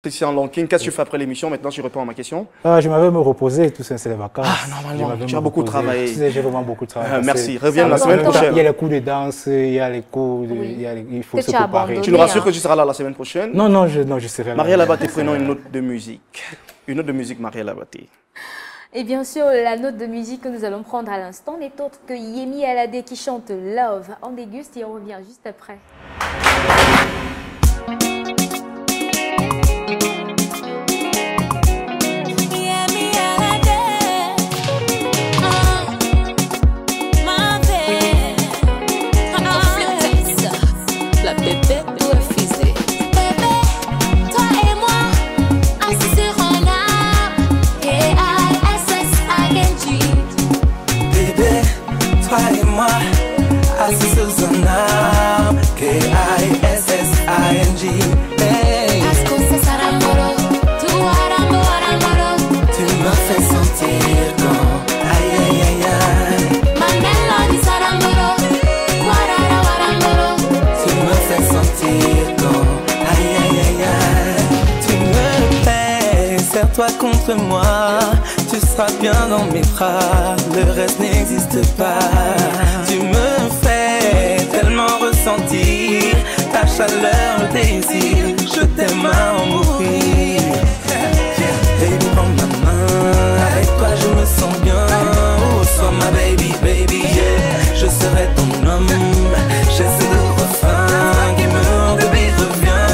Christian Lonking, qu'est-ce que tu fais après l'émission? Maintenant, tu réponds à ma question. Je m'avais me reposer, tout ça, c'est les vacances. Normalement, tu as beaucoup travaillé. J'ai vraiment beaucoup travaillé. Merci, reviens la semaine prochaine. Il y a les cours de danse, il y a les cours, il faut se préparer. Tu nous rassures que tu seras là la semaine prochaine? Non, je serai là. Marielle Abaté, prenons une note de musique. Une note de musique, Marielle Abaté. Et bien sûr, la note de musique que nous allons prendre à l'instant n'est autre que Yemi Alade qui chante Love. On déguste et on revient juste après. Toi contre moi, tu seras bien dans mes bras, le reste n'existe pas. Tu me fais tellement ressentir ta chaleur, le désir, je t'aime à en mourir. Baby, prends ma main, avec toi je me sens bien. Oh, sois ma baby, baby, yeah. Je serai ton homme, j'ai ce refrain qui me hante, baby, reviens.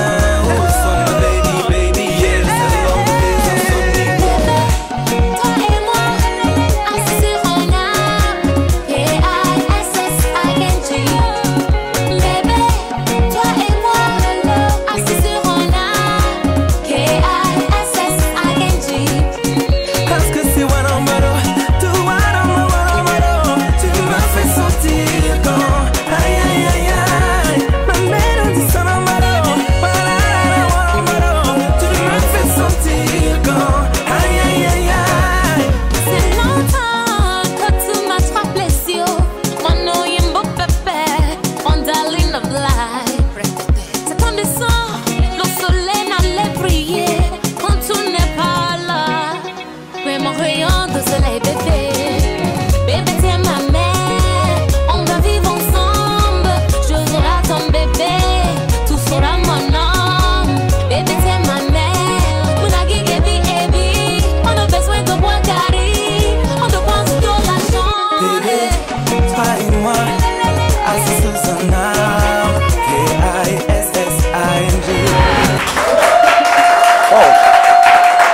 Oh, sois ma baby, baby, yeah.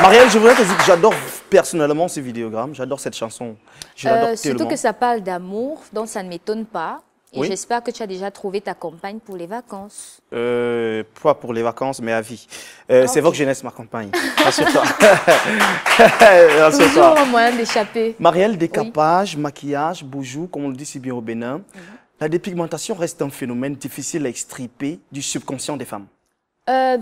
Marielle, je voudrais te dire que j'adore personnellement ces vidéogrammes, j'adore cette chanson. Surtout que ça parle d'amour, donc ça ne m'étonne pas. Et j'espère que tu as déjà trouvé ta compagne pour les vacances. Pas pour les vacances, mais à vie. C'est Vogue Jeunesse, ma compagne. Rassure-toi. Toujours un moyen d'échapper. Marielle, décapage, maquillage, boujou, comme on le dit si bien au Bénin. La dépigmentation reste un phénomène difficile à extirper du subconscient des femmes.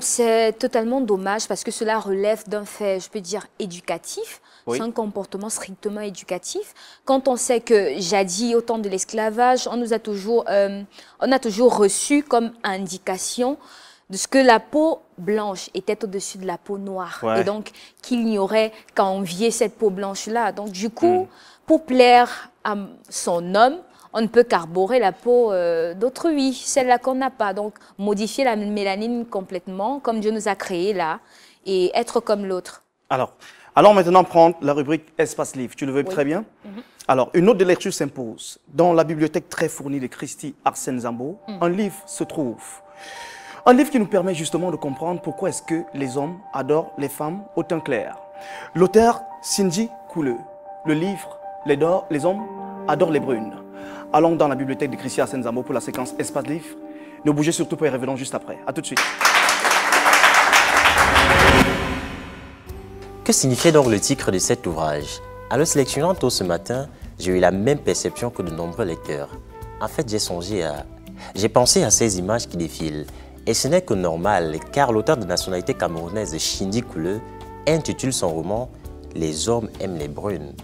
C'est totalement dommage parce que cela relève d'un fait, je peux dire, éducatif. C'est un comportement strictement éducatif. Quand on sait que jadis, au temps de l'esclavage, on a toujours reçu comme indication de ce que la peau blanche était au-dessus de la peau noire. Et donc, qu'il n'y aurait qu'à envier cette peau blanche-là. Donc, du coup, pour plaire à son homme, on ne peut qu'arborer la peau d'autrui, celle-là qu'on n'a pas. Donc, modifier la mélanine complètement, comme Dieu nous a créé là, et être comme l'autre. Alors maintenant, prendre la rubrique Espace Livre. Tu le veux très bien? Alors, une note de lecture s'impose. Dans la bibliothèque très fournie de Christy Arsène Zambo, un livre se trouve. Un livre qui nous permet justement de comprendre pourquoi est-ce que les hommes adorent les femmes au teint clair. L'auteur, Cindy Couleux. Le livre, les hommes adorent les brunes. Allons dans la bibliothèque de Christy Arsène Zambo pour la séquence Espace Livre. Ne bougez surtout pas et revenons juste après. A tout de suite. Que signifiait donc le titre de cet ouvrage? En le sélectionnant tôt ce matin, j'ai eu la même perception que de nombreux lecteurs. En fait, j'ai pensé à ces images qui défilent. Et ce n'est que normal, car l'auteur de nationalité camerounaise Cindy Couleux intitule son roman « Les hommes aiment les brunes ».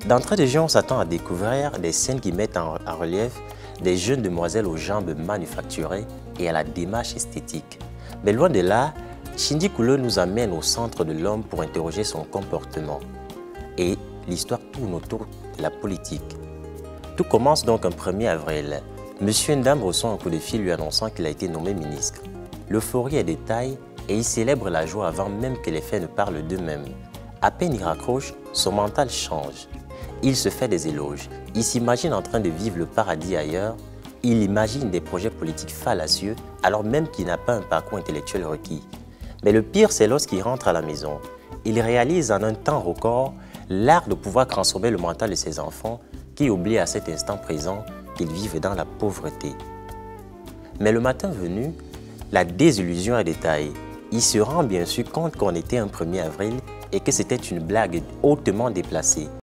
D'entrée de jeu, on s'attend à découvrir des scènes qui mettent en relief des jeunes demoiselles aux jambes manufacturées et à la démarche esthétique. Mais loin de là, Shindy Koulou nous amène au centre de l'homme pour interroger son comportement. Et l'histoire tourne autour de la politique. Tout commence donc un 1er avril. Monsieur Ndam reçoit un coup de fil lui annonçant qu'il a été nommé ministre. L'euphorie est de taille et il célèbre la joie avant même que les faits ne parlent d'eux-mêmes. À peine il raccroche, son mental change. Il se fait des éloges. Il s'imagine en train de vivre le paradis ailleurs. Il imagine des projets politiques fallacieux alors même qu'il n'a pas un parcours intellectuel requis. Mais le pire, c'est lorsqu'il rentre à la maison. Il réalise en un temps record l'art de pouvoir transformer le mental de ses enfants qui oublient à cet instant présent qu'ils vivent dans la pauvreté. Mais le matin venu, la désillusion est de taille. Il se rend bien sûr compte qu'on était un 1er avril et que c'était une blague hautement déplacée.